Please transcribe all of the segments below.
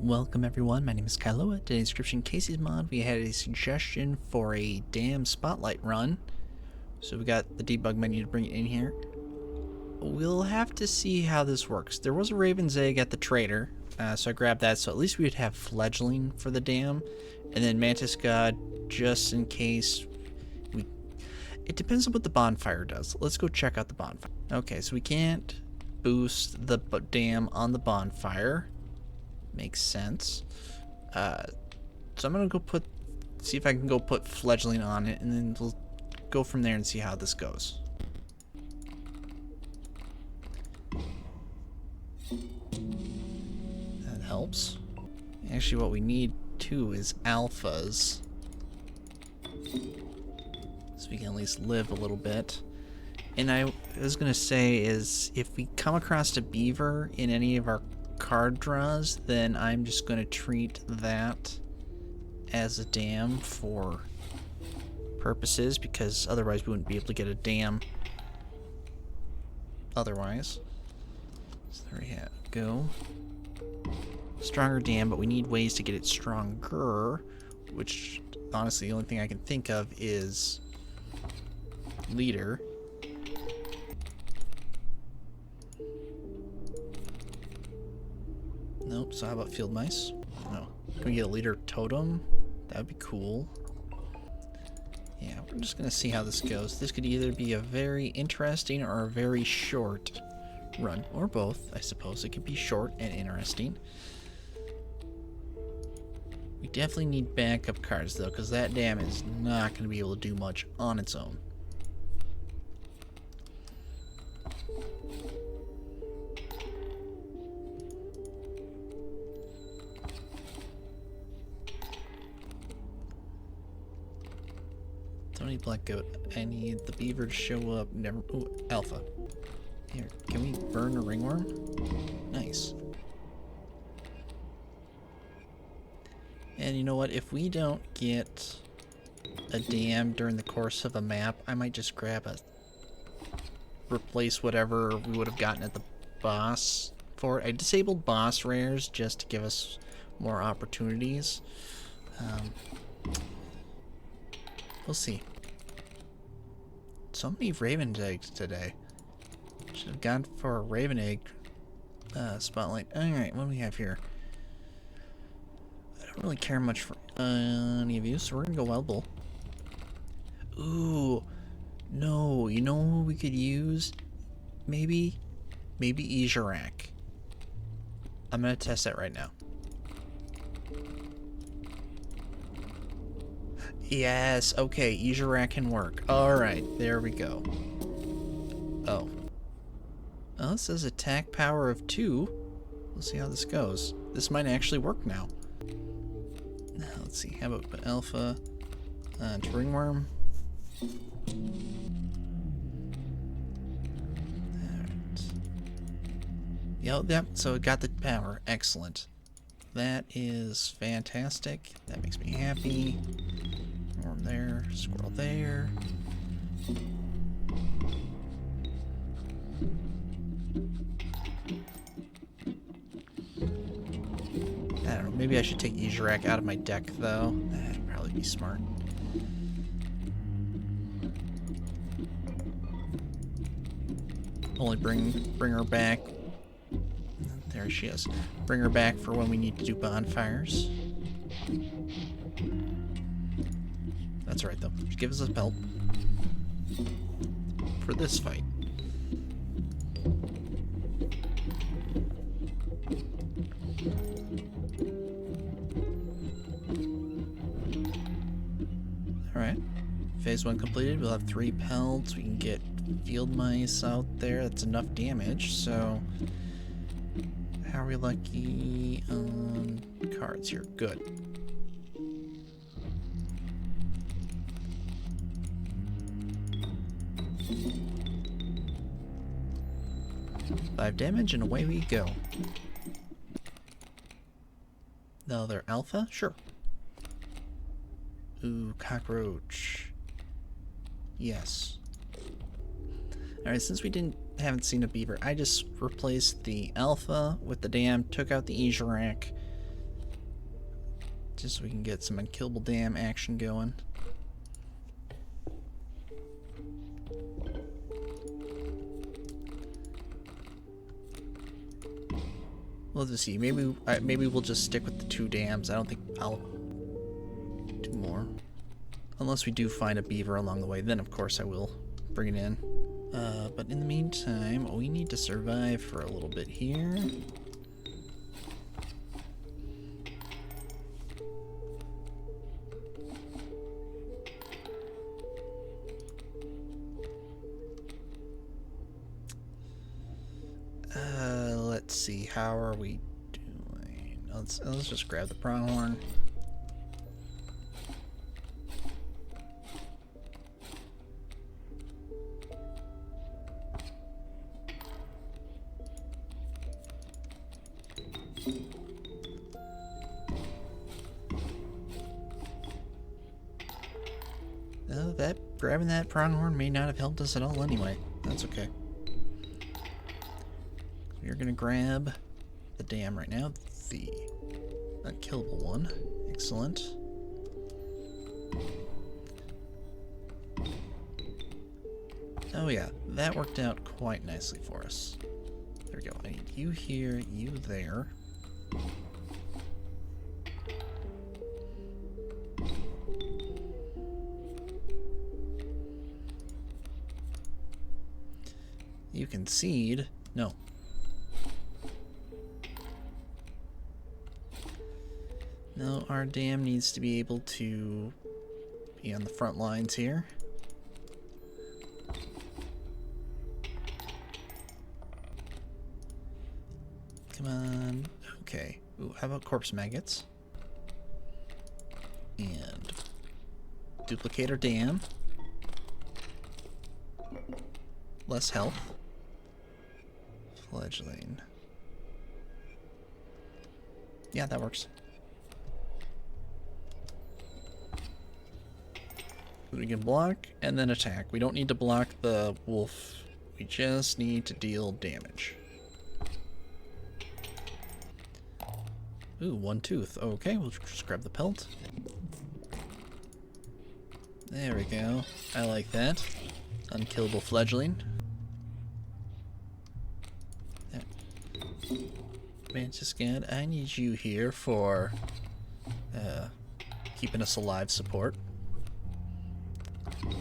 Welcome everyone, my name is Kaycee. Today's Inscryption Kaycee's mod, we had a suggestion for a dam spotlight run. So we got the debug menu to bring it in here. We'll have to see how this works. There was a raven's egg at the trader, so I grabbed that, so at least we would have fledgling for the dam. And then Mantis God, just in case we... It depends on what the bonfire does. Let's go check out the bonfire. Okay, so we can't boost the dam on the bonfire. Makes sense. So I'm gonna go see if I can go put fledgling on it, and then we'll go from there and see how this goes. That helps. Actually, what we need too is alphas, so we can at least live a little bit. And I was gonna say is if we come across a beaver in any of our card draws, then I'm just going to treat that as a dam for purposes, because otherwise we wouldn't be able to get a dam otherwise. So there we go. Stronger dam, but we need ways to get it stronger, which honestly the only thing I can think of is leader. Nope, so how about field mice? No. Can we get a leader totem? That would be cool. Yeah, we're just gonna see how this goes. This could either be a very interesting or a very short run, or both, I suppose. It could be short and interesting. We definitely need backup cards though, because that dam is not gonna be able to do much on its own. Don't need black goat. I need the beaver to show up. Never. Ooh, alpha. Here, can we burn a ringworm? Nice. And you know what? If we don't get a dam during the course of a map, I might just grab replace whatever we would have gotten at the boss for it. I disabled boss rares just to give us more opportunities. We'll see. So many raven eggs today. Should have gone for a raven egg spotlight. Alright, what do we have here? I don't really care much for any of you, so we're gonna go Wild Bull. Ooh, no, you know who we could use? Maybe Ijarak. I'm gonna test that right now. Yes, okay, Ijarak can work. Alright, there we go. Oh. Oh, this says attack power of 2. Let's see how this goes. This might actually work now. Now, let's see, how about alpha to ringworm? Alright. Yep, so it got the power. Excellent. That is fantastic. That makes me happy. Worm there, squirrel there. I don't know, maybe I should take Ijarak out of my deck though. That'd probably be smart. Only bring her back. There she is. Bring her back for when we need to do bonfires. That's alright though. Just give us a belt for this fight. Alright. Phase 1 completed. We'll have 3 pelts. We can get field mice out there. That's enough damage, so... How are we lucky on cards here? Good. 5 damage and away we go. Another alpha? Sure. Ooh, cockroach. Yes. Alright, since we haven't seen a beaver, I just replaced the alpha with the dam, took out the Ijarak, just so we can get some unkillable dam action going. We'll just see. Maybe we'll just stick with the 2 dams. I don't think I'll do more. Unless we do find a beaver along the way, then of course I will bring it in. But in the meantime, we need to survive for a little bit here. Let's see, how are we doing? Let's just grab the pronghorn. Grabbing that pronghorn may not have helped us at all anyway. That's okay. We're gonna grab the dam right now, the unkillable one. Excellent. Oh yeah, that worked out quite nicely for us. There we go. I need you here, you there. You concede. No. No, our dam needs to be able to be on the front lines here. Come on. Okay. Ooh, how about corpse maggots? And duplicate our dam. Less health. Fledgling. Yeah, that works. We can block and then attack. We don't need to block the wolf. We just need to deal damage. Ooh, 1 tooth. Okay, we'll just grab the pelt. There we go. I like that. Unkillable fledgling. Mantis Scan, I need you here for keeping us alive support.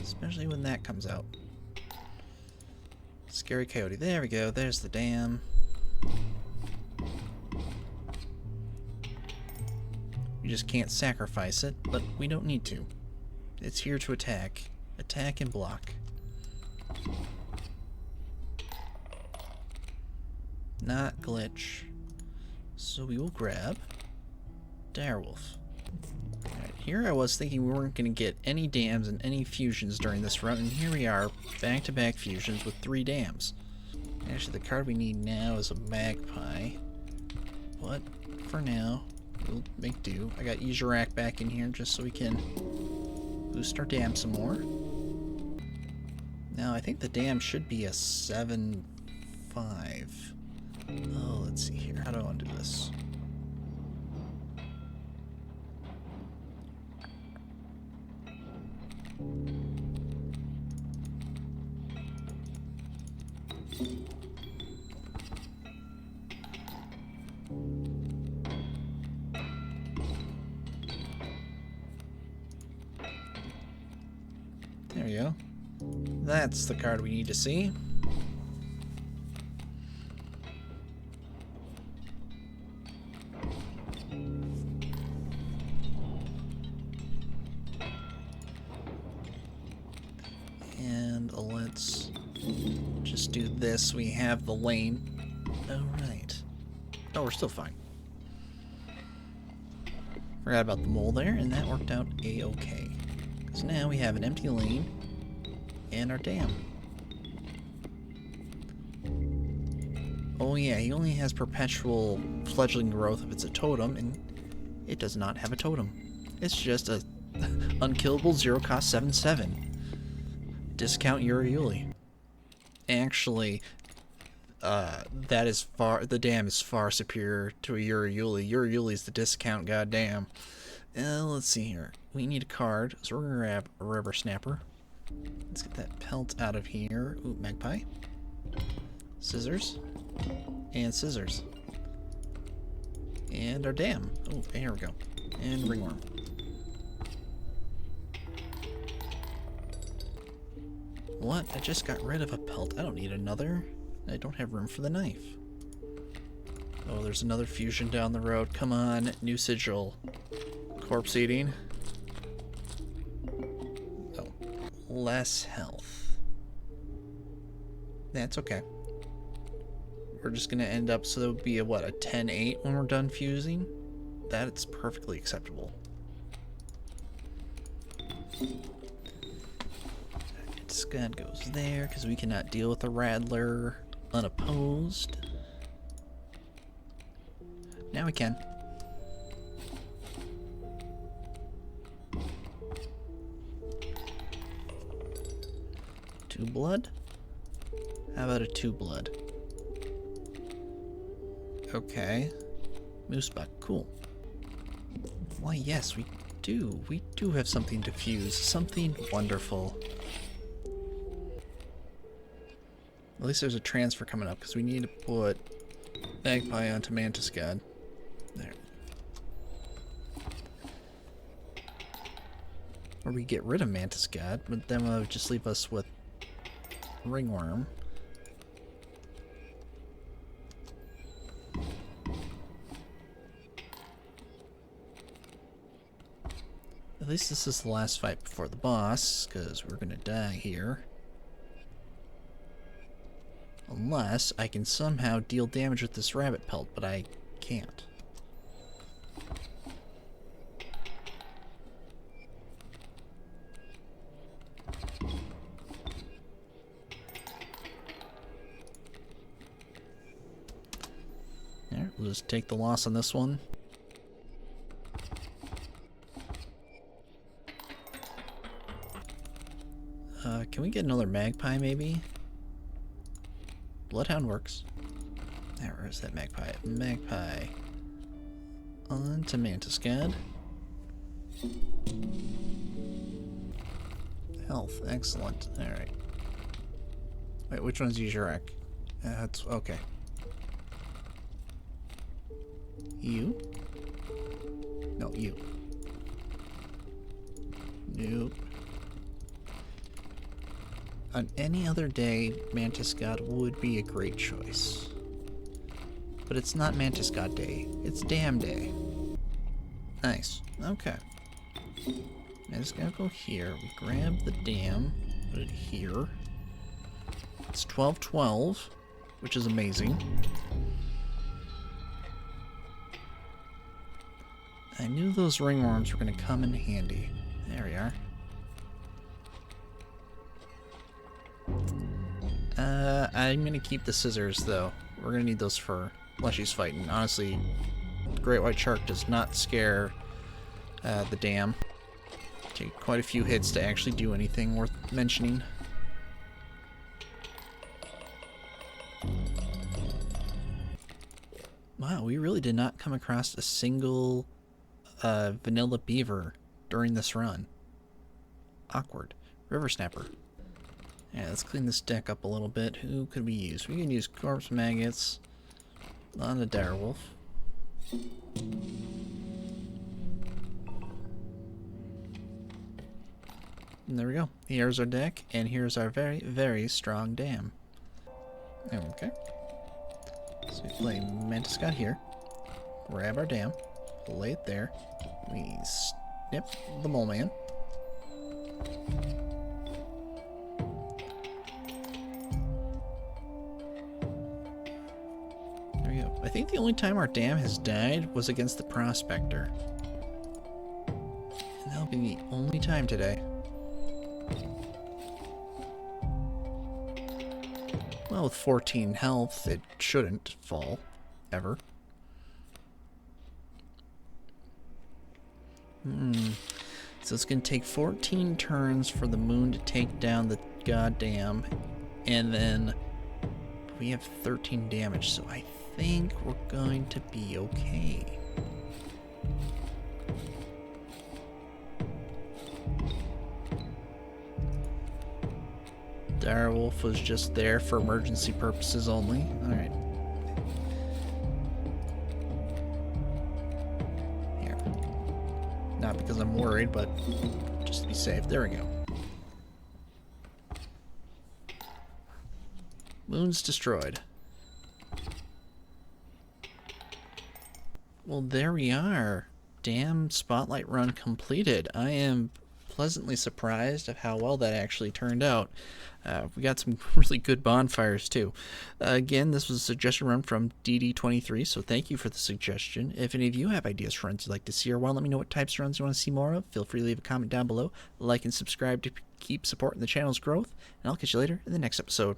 Especially when that comes out. Scary Coyote. There we go. There's the dam. We just can't sacrifice it, but we don't need to. It's here to attack. Attack and block. Not glitch. So we will grab Direwolf. Alright, here I was thinking we weren't going to get any dams and any fusions during this run, and here we are, back-to-back fusions with 3 dams. Actually, the card we need now is a Magpie. But, for now, we'll make do. I got Izarak back in here just so we can boost our dam some more. Now, I think the dam should be a 7-5. Oh, let's see here. How do I want to do this? There we go. That's the card we need to see. And let's just do this. We have the lane. Oh, right. Oh, we're still fine. Forgot about the mole there, and that worked out a-okay. Because now we have an empty lane and our dam. Oh yeah, he only has perpetual fledgling growth if it's a totem, and it does not have a totem. It's just a unkillable 0-cost 7/7. Discount Uriuli. Actually, that is the dam is far superior to a Uriuli. Uriuli is the discount, goddamn. Let's see here. We need a card, so we're gonna grab a river snapper. Let's get that pelt out of here. Ooh, magpie. Scissors. And scissors. And our dam. Oh, here we go. And ringworm. What? I just got rid of a pelt. I don't need another. I don't have room for the knife. Oh, there's another fusion down the road. Come on, new sigil. Corpse eating. Oh, less health. That's okay. We're just gonna end up, so there'll be a, what, a 10-8 when we're done fusing? That's perfectly acceptable. Scud goes there, because we cannot deal with a Rattler unopposed. Now we can. Two blood? How about a two blood? Okay. Moose buck, cool. Why, yes, we do. We do have something to fuse. Something wonderful. At least there's a transfer coming up, because we need to put Magpie onto Mantis God. There. Or we get rid of Mantis God, but then we'll just leave us with Ringworm. At least this is the last fight before the boss, because we're gonna die here. Unless I can somehow deal damage with this rabbit pelt, but I can't. There, we'll just take the loss on this one. Can we get another magpie, maybe? Bloodhound works. There, where's that magpie? Magpie. On to Mantis God. Health, excellent. Alright. Wait, which one's Yuzurek? That's okay. You? No, you. Nope. On any other day, Mantis God would be a great choice. But it's not Mantis God Day, it's Dam Day. Nice. Okay. I just gotta go here. We grab the dam, put it here. It's 12-12, which is amazing. I knew those ringworms were gonna come in handy. There we are. I'm gonna keep the scissors though. We're gonna need those for Leshy's fighting. Honestly, Great White Shark does not scare the dam. Take quite a few hits to actually do anything worth mentioning. Wow, we really did not come across a single vanilla beaver during this run. Awkward. River Snapper. Yeah, let's clean this deck up a little bit. Who could we use? We can use Corpse Maggots on the Direwolf. And there we go. Here's our deck, and here's our very, very strong dam. Okay. So we play Mantis God here. Grab our dam. Lay it there. We snip the Mole Man. There we go. I think the only time our dam has died was against the Prospector. And that'll be the only time today. Well, with 14 health, it shouldn't fall. Ever. So it's going to take 14 turns for the moon to take down the goddamn, and then we have 13 damage, so I think we're going to be okay. Direwolf was just there for emergency purposes only. Alright. Here. Not because I'm worried, but just to be safe. There we go. Wounds destroyed. Well, there we are. Damn spotlight run completed. I am pleasantly surprised of how well that actually turned out. We got some really good bonfires too. Again, this was a suggestion run from DD23, so thank you for the suggestion. If any of you have ideas for runs you'd like to see or want to let me know what types of runs you want to see more of, feel free to leave a comment down below. Like and subscribe to keep supporting the channel's growth, and I'll catch you later in the next episode.